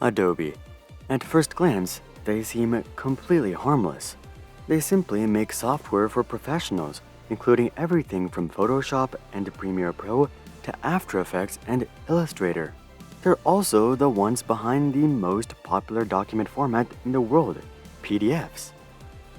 Adobe. At first glance, they seem completely harmless. They simply make software for professionals, including everything from Photoshop and Premiere Pro to After Effects and Illustrator. They're also the ones behind the most popular document format in the world, PDFs.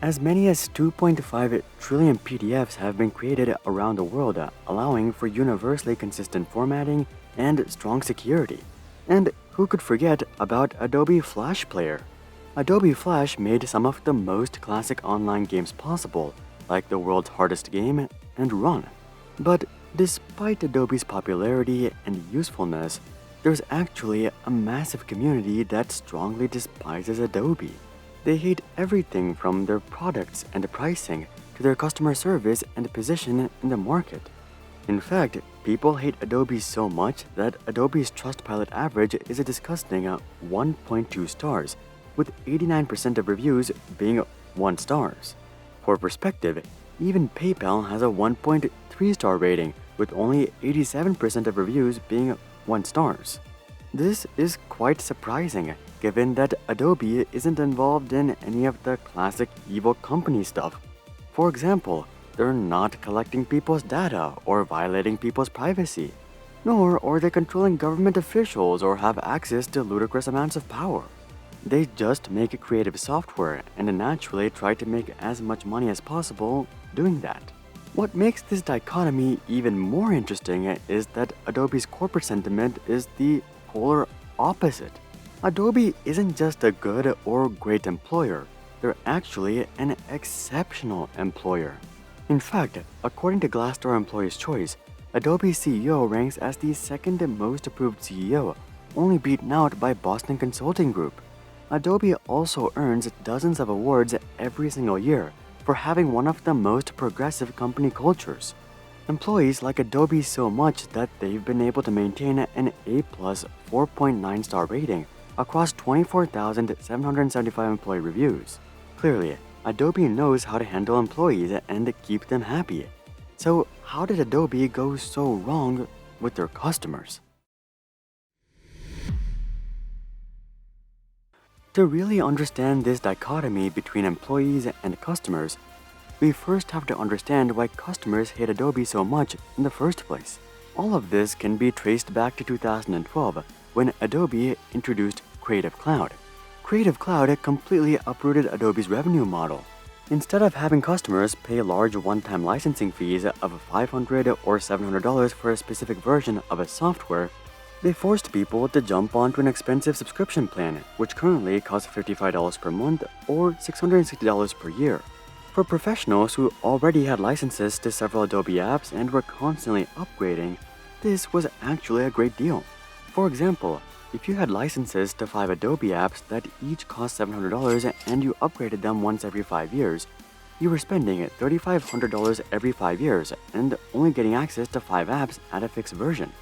As many as 2.5 trillion PDFs have been created around the world, allowing for universally consistent formatting and strong security. And who could forget about Adobe Flash Player? Adobe Flash made some of the most classic online games possible, like the world's hardest game and Run. But despite Adobe's popularity and usefulness, there's actually a massive community that strongly despises Adobe. They hate everything from their products and pricing to their customer service and position in the market. In fact, people hate Adobe so much that Adobe's Trustpilot average is a disgusting 1.2 stars, with 89% of reviews being 1 stars. For perspective, even PayPal has a 1.3 star rating, with only 87% of reviews being 1 stars. This is quite surprising, given that Adobe isn't involved in any of the classic evil company stuff. For example, they're not collecting people's data or violating people's privacy, nor are they controlling government officials or have access to ludicrous amounts of power. They just make creative software and naturally try to make as much money as possible doing that. What makes this dichotomy even more interesting is that Adobe's corporate sentiment is the polar opposite. Adobe isn't just a good or great employer, they're actually an exceptional employer. In fact, according to Glassdoor Employee's Choice, Adobe's CEO ranks as the second most approved CEO, only beaten out by Boston Consulting Group. Adobe also earns dozens of awards every single year for having one of the most progressive company cultures. Employees like Adobe so much that they've been able to maintain an A+ 4.9 star rating across 24,775 employee reviews. Clearly, Adobe knows how to handle employees and keep them happy. So how did Adobe go so wrong with their customers? To really understand this dichotomy between employees and customers, we first have to understand why customers hate Adobe so much in the first place. All of this can be traced back to 2012 when Adobe introduced Creative Cloud. Creative Cloud completely uprooted Adobe's revenue model. Instead of having customers pay large one-time licensing fees of $500 or $700 for a specific version of a software, they forced people to jump onto an expensive subscription plan, which currently costs $55 per month or $660 per year. For professionals who already had licenses to several Adobe apps and were constantly upgrading, this was actually a great deal. For example, if you had licenses to 5 Adobe apps that each cost $700 and you upgraded them once every 5 years, you were spending $3,500 every 5 years and only getting access to 5 apps at a fixed version.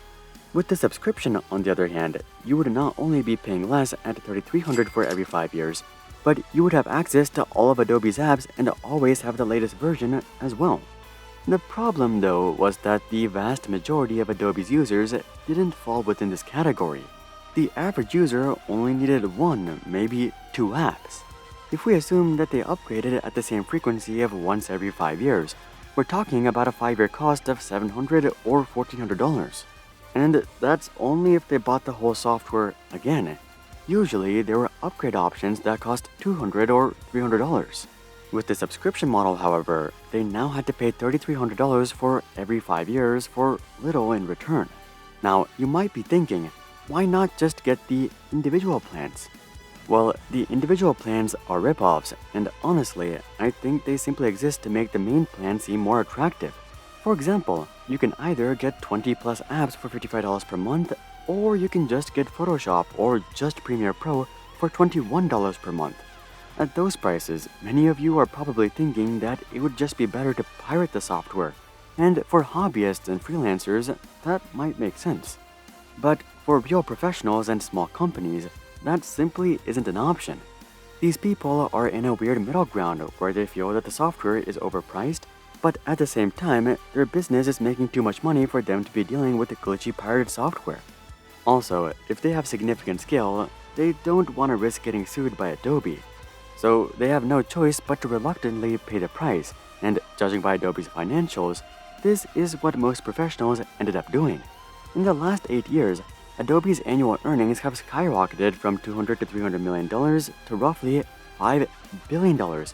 With the subscription, on the other hand, you would not only be paying less at $3,300 for every 5 years, but you would have access to all of Adobe's apps and always have the latest version as well. The problem, though, was that the vast majority of Adobe's users didn't fall within this category. The average user only needed 1, maybe 2 apps. If we assume that they upgraded at the same frequency of once every 5 years, we're talking about a 5-year cost of $700 or $1,400. And that's only if they bought the whole software again. Usually, there were upgrade options that cost $200 or $300. With the subscription model, however, they now had to pay $3,300 for every 5 years for little in return. Now, you might be thinking, why not just get the individual plans? Well, the individual plans are ripoffs, and honestly, I think they simply exist to make the main plan seem more attractive. For example, you can either get 20 plus apps for $55 per month, or you can just get Photoshop or just Premiere Pro for $21 per month. At those prices, many of you are probably thinking that it would just be better to pirate the software, and for hobbyists and freelancers, that might make sense. But for real professionals and small companies, that simply isn't an option. These people are in a weird middle ground where they feel that the software is overpriced, but at the same time, their business is making too much money for them to be dealing with glitchy pirated software. Also, if they have significant scale, they don't want to risk getting sued by Adobe. So they have no choice but to reluctantly pay the price, and judging by Adobe's financials, this is what most professionals ended up doing. In the last 8 years, Adobe's annual earnings have skyrocketed from $200 to $300 million to roughly $5 billion,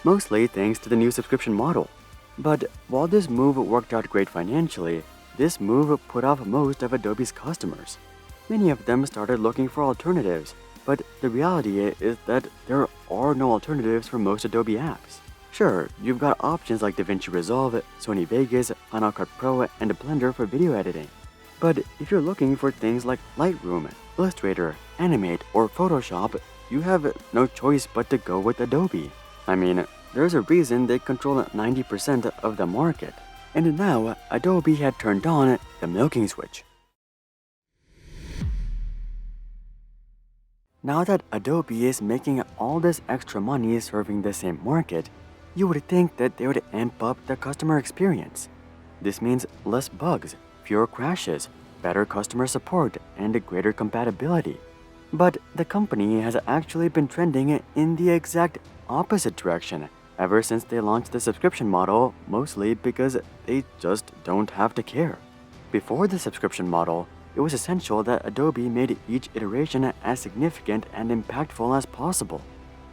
mostly thanks to the new subscription model. But while this move worked out great financially, this move put off most of Adobe's customers. Many of them started looking for alternatives, but the reality is that there are no alternatives for most Adobe apps. Sure, you've got options like DaVinci Resolve, Sony Vegas, Final Cut Pro, and Blender for video editing. But if you're looking for things like Lightroom, Illustrator, Animate, or Photoshop, you have no choice but to go with Adobe. I mean, there's a reason they control 90% of the market. And now, Adobe had turned on the milking switch. Now that Adobe is making all this extra money serving the same market, you would think that they would amp up the customer experience. This means less bugs, fewer crashes, better customer support, and greater compatibility. But the company has actually been trending in the exact opposite direction ever since they launched the subscription model, mostly because they just don't have to care. Before the subscription model, it was essential that Adobe made each iteration as significant and impactful as possible.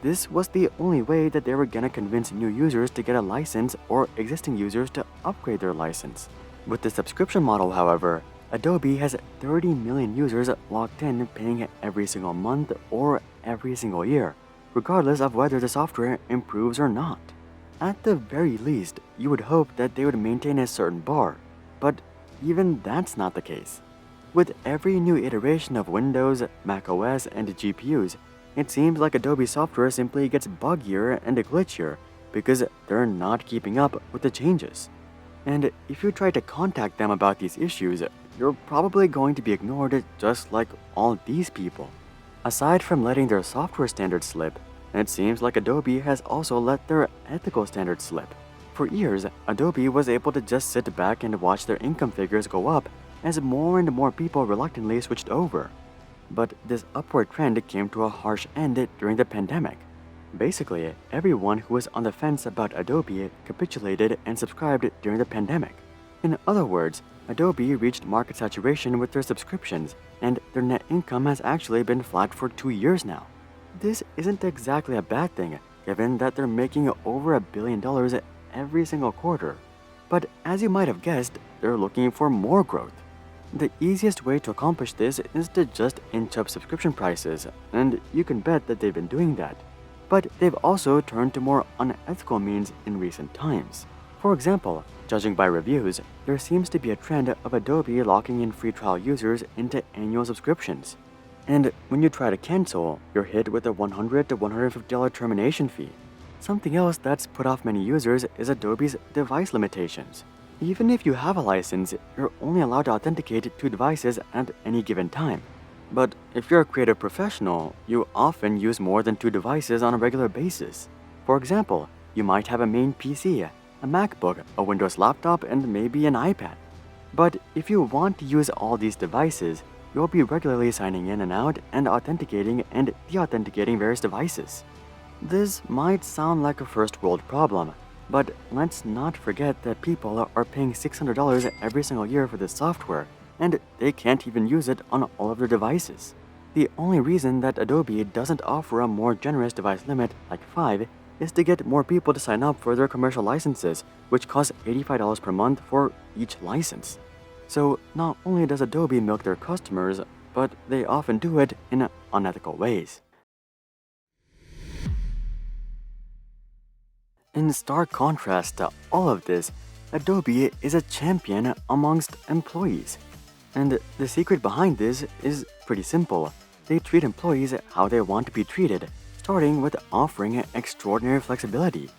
This was the only way that they were gonna convince new users to get a license or existing users to upgrade their license. With the subscription model, however, Adobe has 30 million users locked in paying every single month or every single year, regardless of whether the software improves or not. At the very least, you would hope that they would maintain a certain bar, but even that's not the case. With every new iteration of Windows, macOS, and GPUs, it seems like Adobe software simply gets buggier and glitchier because they're not keeping up with the changes. And if you try to contact them about these issues, you're probably going to be ignored just like all these people. Aside from letting their software standards slip, it seems like Adobe has also let their ethical standards slip. For years, Adobe was able to just sit back and watch their income figures go up as more and more people reluctantly switched over. But this upward trend came to a harsh end during the pandemic. Basically, everyone who was on the fence about Adobe capitulated and subscribed during the pandemic. In other words, Adobe reached market saturation with their subscriptions, and their net income has actually been flat for 2 years now. This isn't exactly a bad thing, given that they're making over $1 billion every single quarter. But as you might have guessed, they're looking for more growth. The easiest way to accomplish this is to just inch up subscription prices, and you can bet that they've been doing that. But they've also turned to more unethical means in recent times. For example, judging by reviews, there seems to be a trend of Adobe locking in free trial users into annual subscriptions. And when you try to cancel, you're hit with a $100 to $150 termination fee. Something else that's put off many users is Adobe's device limitations. Even if you have a license, you're only allowed to authenticate 2 devices at any given time. But if you're a creative professional, you often use more than 2 devices on a regular basis. For example, you might have a main PC, a MacBook, a Windows laptop, and maybe an iPad. But if you want to use all these devices, you'll be regularly signing in and out and authenticating and deauthenticating various devices. This might sound like a first world problem, but let's not forget that people are paying $600 every single year for this software, and they can't even use it on all of their devices. The only reason that Adobe doesn't offer a more generous device limit like 5 is to get more people to sign up for their commercial licenses, which cost $85 per month for each license. So not only does Adobe milk their customers, but they often do it in unethical ways. In stark contrast to all of this, Adobe is a champion amongst employees. And the secret behind this is pretty simple. They treat employees how they want to be treated, starting with offering extraordinary flexibility.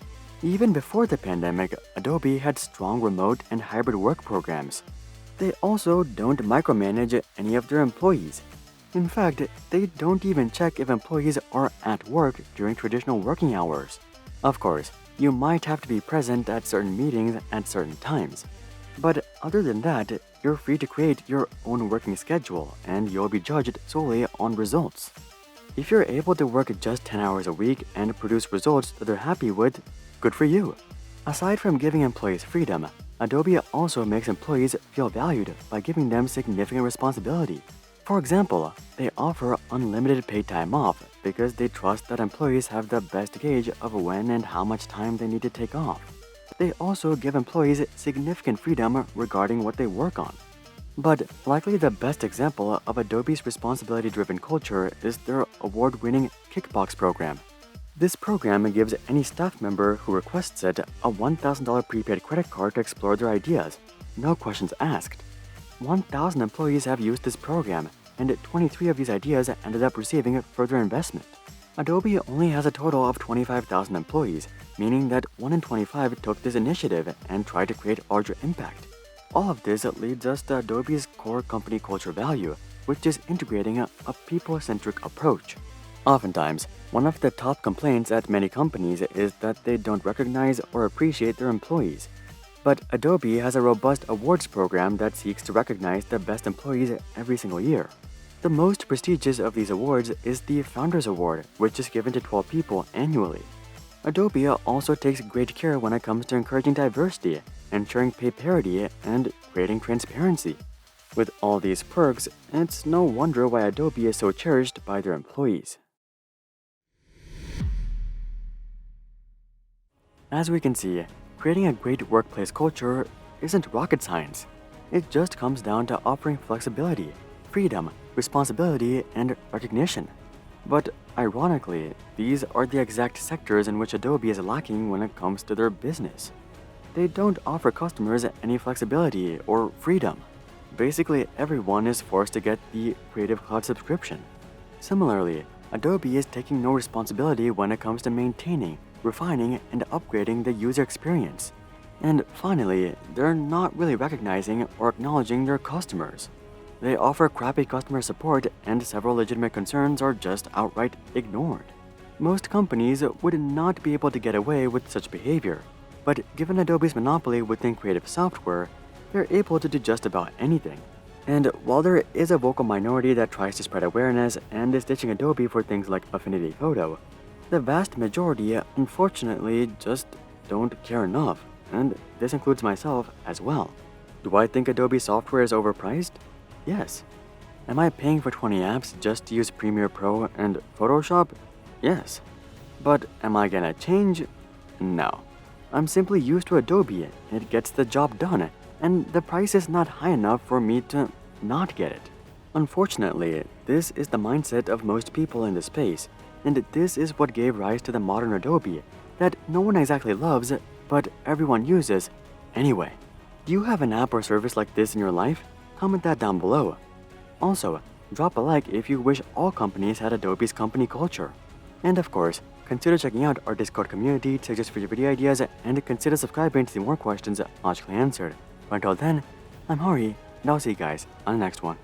Even before the pandemic, Adobe had strong remote and hybrid work programs. They also don't micromanage any of their employees. In fact, they don't even check if employees are at work during traditional working hours. Of course, you might have to be present at certain meetings at certain times. But other than that, you're free to create your own working schedule and you'll be judged solely on results. If you're able to work just 10 hours a week and produce results that they're happy with, good for you. Aside from giving employees freedom, Adobe also makes employees feel valued by giving them significant responsibility. For example, they offer unlimited paid time off because they trust that employees have the best gauge of when and how much time they need to take off. They also give employees significant freedom regarding what they work on. But likely the best example of Adobe's responsibility-driven culture is their award-winning Kickbox program. This program gives any staff member who requests it a $1,000 prepaid credit card to explore their ideas, no questions asked. 1,000 employees have used this program, and 23 of these ideas ended up receiving further investment. Adobe only has a total of 25,000 employees, meaning that 1 in 25 took this initiative and tried to create larger impact. All of this leads us to Adobe's core company culture value, which is integrating a people-centric approach. Oftentimes, one of the top complaints at many companies is that they don't recognize or appreciate their employees. But Adobe has a robust awards program that seeks to recognize the best employees every single year. The most prestigious of these awards is the Founders Award, which is given to 12 people annually. Adobe also takes great care when it comes to encouraging diversity, ensuring pay parity, and creating transparency. With all these perks, it's no wonder why Adobe is so cherished by their employees. As we can see, creating a great workplace culture isn't rocket science. It just comes down to offering flexibility, freedom, responsibility, and recognition. But ironically, these are the exact sectors in which Adobe is lacking when it comes to their business. They don't offer customers any flexibility or freedom. Basically, everyone is forced to get the Creative Cloud subscription. Similarly, Adobe is taking no responsibility when it comes to maintaining, refining, and upgrading the user experience. And finally, they're not really recognizing or acknowledging their customers. They offer crappy customer support, and several legitimate concerns are just outright ignored. Most companies would not be able to get away with such behavior, but given Adobe's monopoly within creative software, they're able to do just about anything. And while there is a vocal minority that tries to spread awareness and is ditching Adobe for things like Affinity Photo, the vast majority unfortunately just don't care enough, and this includes myself as well. Do I think Adobe software is overpriced? Yes. Am I paying for 20 apps just to use Premiere Pro and Photoshop? Yes. But am I gonna change? No. I'm simply used to Adobe, it gets the job done, and the price is not high enough for me to not get it. Unfortunately, this is the mindset of most people in the space, and this is what gave rise to the modern Adobe that no one exactly loves, but everyone uses anyway. Do you have an app or service like this in your life? Comment that down below. Also, drop a like if you wish all companies had Adobe's company culture. And of course, consider checking out our Discord community to suggest future video ideas, and consider subscribing to see more questions logically answered. But until then, I'm Hari, and I'll see you guys on the next one.